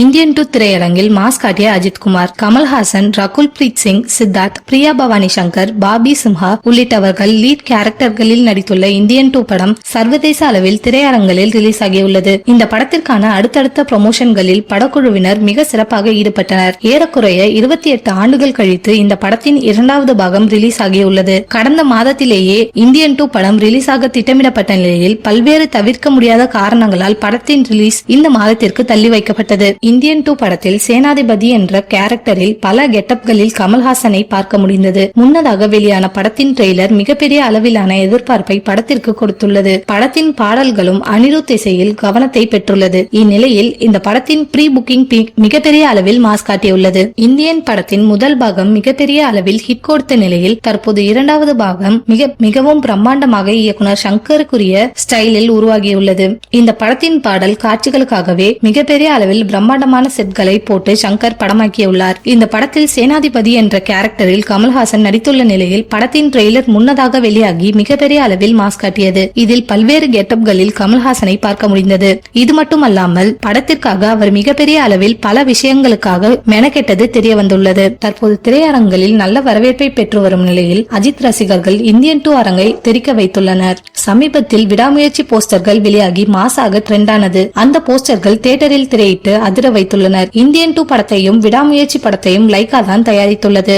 Indian 2 திரையரங்கில் mass காட்டிய அஜித்குமார், கமல்ஹாசன், ரகுல் பிரீத் சிங், சித்தார்த், பிரியா பவானி சங்கர், பாபி சிம்ஹா உள்ளிட்டவர்கள் லீட் கேரக்டர்களில் நடித்துள்ள இந்தியன் 2 படம் சர்வதேச அளவில் திரையரங்களில் ரிலீஸ் ஆகியுள்ளது. இந்த படத்திற்கான அடுத்தடுத்த ப்ரமோஷன்களில் படக்குழுவினர் மிக சிறப்பாக ஈடுபட்டனர். ஏறக்குறைய 28 ஆண்டுகள் கழித்து இந்த படத்தின் இரண்டாவது பாகம் ரிலீஸ் ஆகியுள்ளது. கடந்த மாதத்திலேயே இந்தியன் 2 படம் ரிலீஸ் ஆக திட்டமிடப்பட்ட நிலையில் பல்வேறு தவிர்க்க முடியாத காரணங்களால் படத்தின் ரிலீஸ் இந்த மாதத்திற்கு தள்ளி வைக்கப்பட்டது. இந்தியன் 2 படத்தில் சேனாதிபதி என்ற கேரக்டரில் பல கெட்டப்களில் கமல்ஹாசனை பார்க்க முடிந்தது. முன்னதாக வெளியான படத்தின் ட்ரெய்லர் மிகப்பெரிய அளவிலான எதிர்பார்ப்பை படத்திற்கு கொடுத்துள்ளது. படத்தின் பாடல்களும் அனிருத் இசையில் கவனத்தை பெற்றுள்ளது. இந்நிலையில் இந்த படத்தின் ப்ரீ புக்கிங் மிகப்பெரிய அளவில் மாஸ் காட்டியுள்ளது. இந்தியன் படத்தின் முதல் பாகம் மிகப்பெரிய அளவில் ஹிட் கொடுத்த நிலையில் தற்போது இரண்டாவது பாகம் மிகவும் பிரம்மாண்டமாக இயக்குனர் சங்கருக்குரிய ஸ்டைலில் உருவாகியுள்ளது. இந்த படத்தின் பாடல் காட்சிகளுக்காகவே மிகப்பெரிய அளவில் பிரம்மாண்டமான செட்களை போட்டு சங்கர் படமாக்கியுள்ளார். இந்த படத்தில் சேனாதிபதி என்ற கேரக்டரில் கமல்ஹாசன் நடித்துள்ள நிலையில் படத்தின் ட்ரெய்லர் முன்னதாக வெளியாகி மிகப்பெரிய அளவில் மாஸ் காட்டியது. இதில் பல்வேறு கெட்டப்களில் கமல்ஹாசனை பார்க்க முடிந்தது. இது மட்டுமல்லாமல் படத்திற்காக அவர் மிகப்பெரிய அளவில் பல விஷயங்களுக்காக மெனக்கெட்டது தெரிய வந்துள்ளது. தற்போது திரையரங்களில் நல்ல வரவேற்பை பெற்று வரும் நிலையில் அஜித் ரசிகர்கள் இந்தியன் 2 அரங்கை தெரிக்க வைத்துள்ளனர். சமீபத்தில் விடாமுயற்சி போஸ்டர்கள் வெளியாகி மாசாக ட்ரெண்டானது. அந்த போஸ்டர்கள் தியேட்டரில் திரையிட்டு அதிர வைத்துள்ளனர். இந்தியன் 2 படத்தையும் விடாமுயற்சி படத்தையும் லைகா தான் தயாரித்துள்ளது.